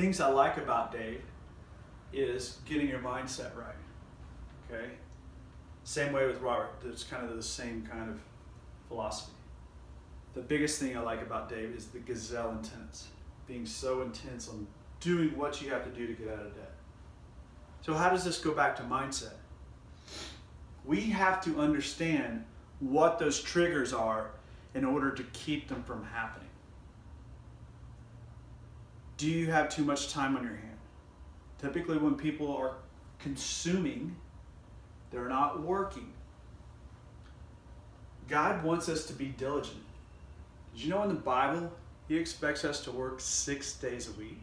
things I like about Dave is getting your mindset right. Okay? Same way with Robert. It's kind of the same kind of philosophy. The biggest thing I like about Dave is the gazelle intense. Being so intense on doing what you have to do to get out of debt. So how does this go back to mindset? We have to understand what those triggers are in order to keep them from happening. Do you have too much time on your hand? Typically when people are consuming, they're not working. God wants us to be diligent. Did you know in the Bible, He expects us to work 6 days a week?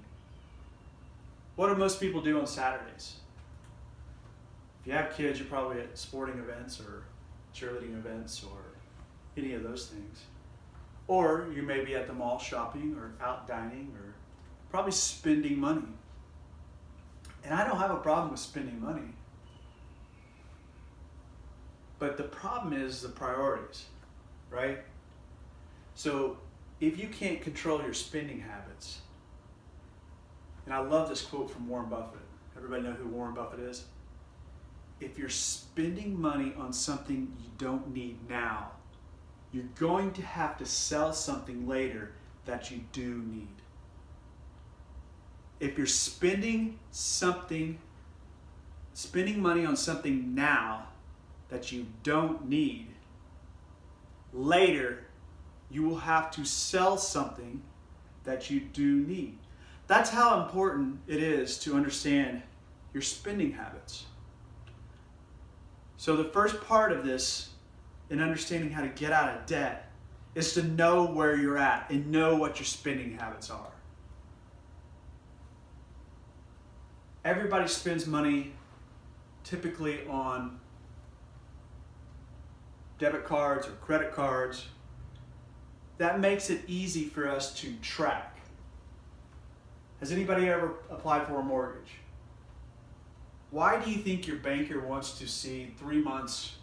What do most people do on Saturdays? If you have kids, you're probably at sporting events or cheerleading events or any of those things. Or you may be at the mall shopping or out dining or probably spending money. And I don't have a problem with spending money. But the problem is the priorities, right? So if you can't control your spending habits, and I love this quote from Warren Buffett. Everybody know who Warren Buffett is? If you're spending money on something you don't need now, you're going to have to sell something later that you do need. If you're spending money on something now that you don't need, later you will have to sell something that you do need. That's how important it is to understand your spending habits. So the first part of this in understanding how to get out of debt is to know where you're at and know what your spending habits are. Everybody spends money typically on debit cards or credit cards. That makes it easy for us to track. Has anybody ever applied for a mortgage? Why do you think your banker wants to see 3 months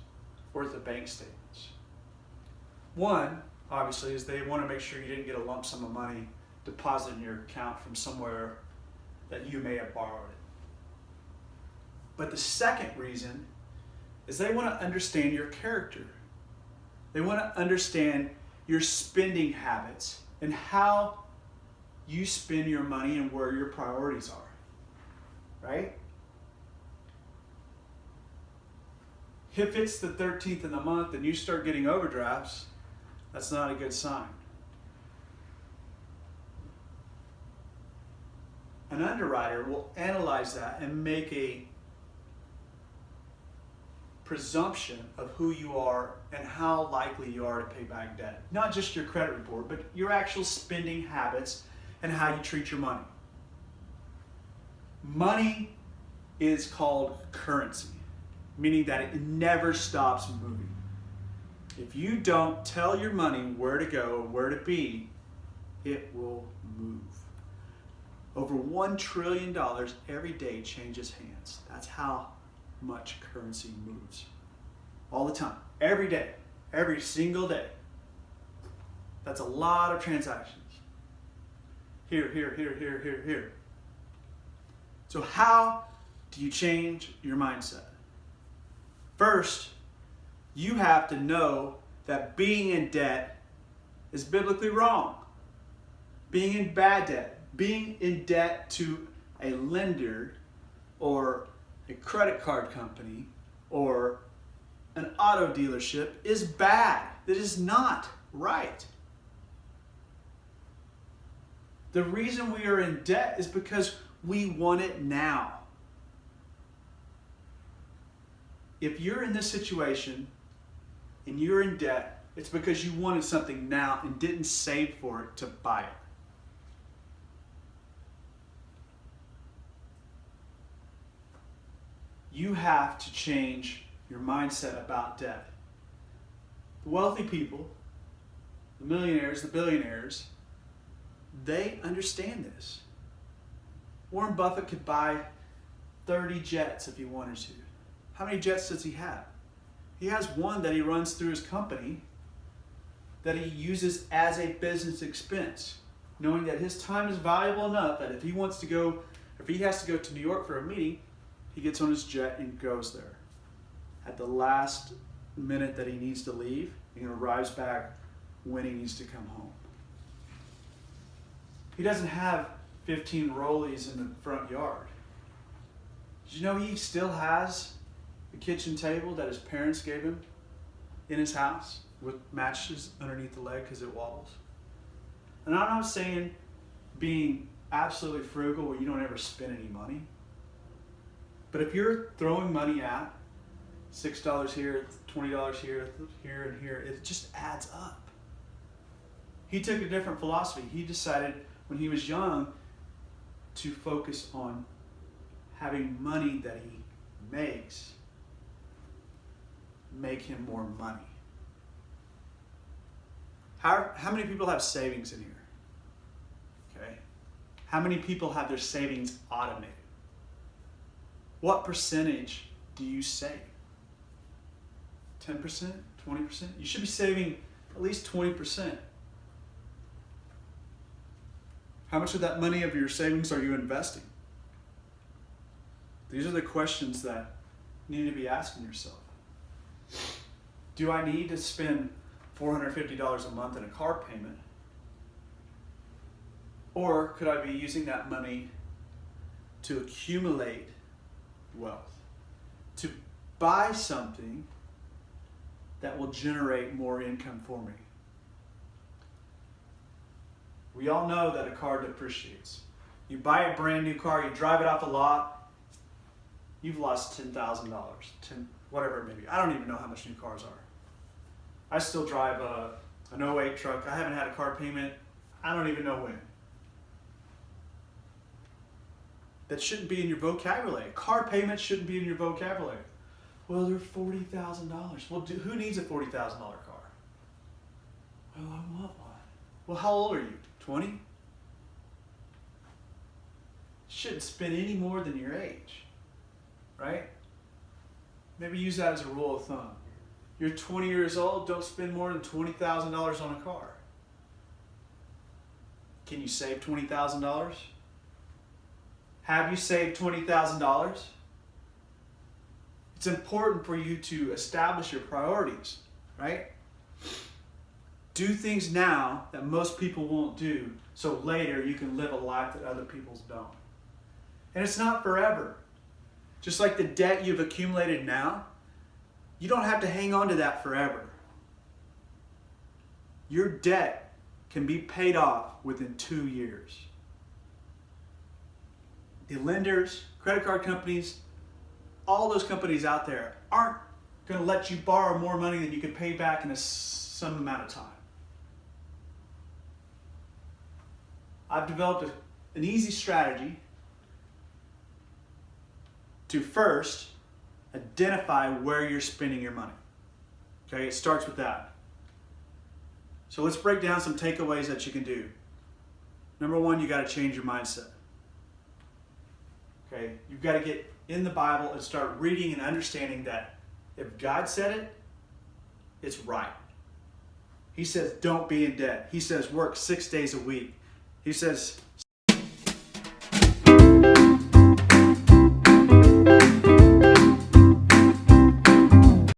worth of bank statements? One, obviously, is they want to make sure you didn't get a lump sum of money deposited in your account from somewhere that you may have borrowed it. But the second reason is they want to understand your character. They want to understand your spending habits and how you spend your money and where your priorities are, right? If it's the 13th of the month and you start getting overdrafts, that's not a good sign. An underwriter will analyze that and make a presumption of who you are and how likely you are to pay back debt. Not just your credit report, but your actual spending habits and how you treat your money. Money is called currency, meaning that it never stops moving. If you don't tell your money where to go and where to be, it will move. Over $1 trillion every day changes hands. That's how much currency moves. All the time, every day, every single day. That's a lot of transactions. Here, here, here, here, here, here. So how do you change your mindset? First, you have to know that being in debt is biblically wrong. Being in bad debt, being in debt to a lender or a credit card company or an auto dealership is bad. That is not right. The reason we are in debt is because we want it now. If you're in this situation and you're in debt, it's because you wanted something now and didn't save for it to buy it. You have to change your mindset about debt. The wealthy people, the millionaires, the billionaires, they understand this. Warren Buffett could buy 30 jets if he wanted to. How many jets does he have? He has one that he runs through his company that he uses as a business expense. knowing that his time is valuable enough that if he has to go to New York for a meeting, he gets on his jet and goes there. At the last minute that he needs to leave, he arrives back when he needs to come home. He doesn't have 15 rollies in the front yard. Did you know he still has a kitchen table that his parents gave him in his house with matches underneath the leg because it wobbles? And I'm not saying being absolutely frugal where you don't ever spend any money. But if you're throwing money at $6 here, $20 here, here and here, it just adds up. He took a different philosophy. He decided when he was young to focus on having money that he makes make him more money. How many people have savings in here? Okay. How many people have their savings automated? What percentage do you save? 10%? 20%? You should be saving at least 20%. How much of that money of your savings are you investing? These are the questions that you need to be asking yourself. Do I need to spend $450 a month in a car payment? Or could I be using that money to accumulate wealth, to buy something that will generate more income for me? We all know that a car depreciates. You buy a brand new car, you drive it off the lot, you've lost $10,000, whatever it may be. I don't even know how much new cars are. I still drive an '08 truck. I haven't had a car payment. I don't even know when. That shouldn't be in your vocabulary. Car payments shouldn't be in your vocabulary. Well, they're $40,000. Well, who needs a $40,000 car? Well, I want one. Well, how old are you? 20? Shouldn't spend any more than your age, right? Maybe use that as a rule of thumb. You're 20 years old, don't spend more than $20,000 on a car. Can you save $20,000? Have you saved $20,000? It's important for you to establish your priorities, right? Do things now that most people won't do, so later you can live a life that other people don't. And it's not forever. Just like the debt you've accumulated now, you don't have to hang on to that forever. Your debt can be paid off within 2 years. The lenders, credit card companies, all those companies out there aren't going to let you borrow more money than you can pay back in some amount of time. I've developed an easy strategy to first identify where you're spending your money. Okay, it starts with that. So let's break down some takeaways that you can do. Number one, you got to change your mindset. Okay, you've got to get in the Bible and start reading and understanding that if God said it, it's right. He says, don't be in debt. He says, work 6 days a week. He says,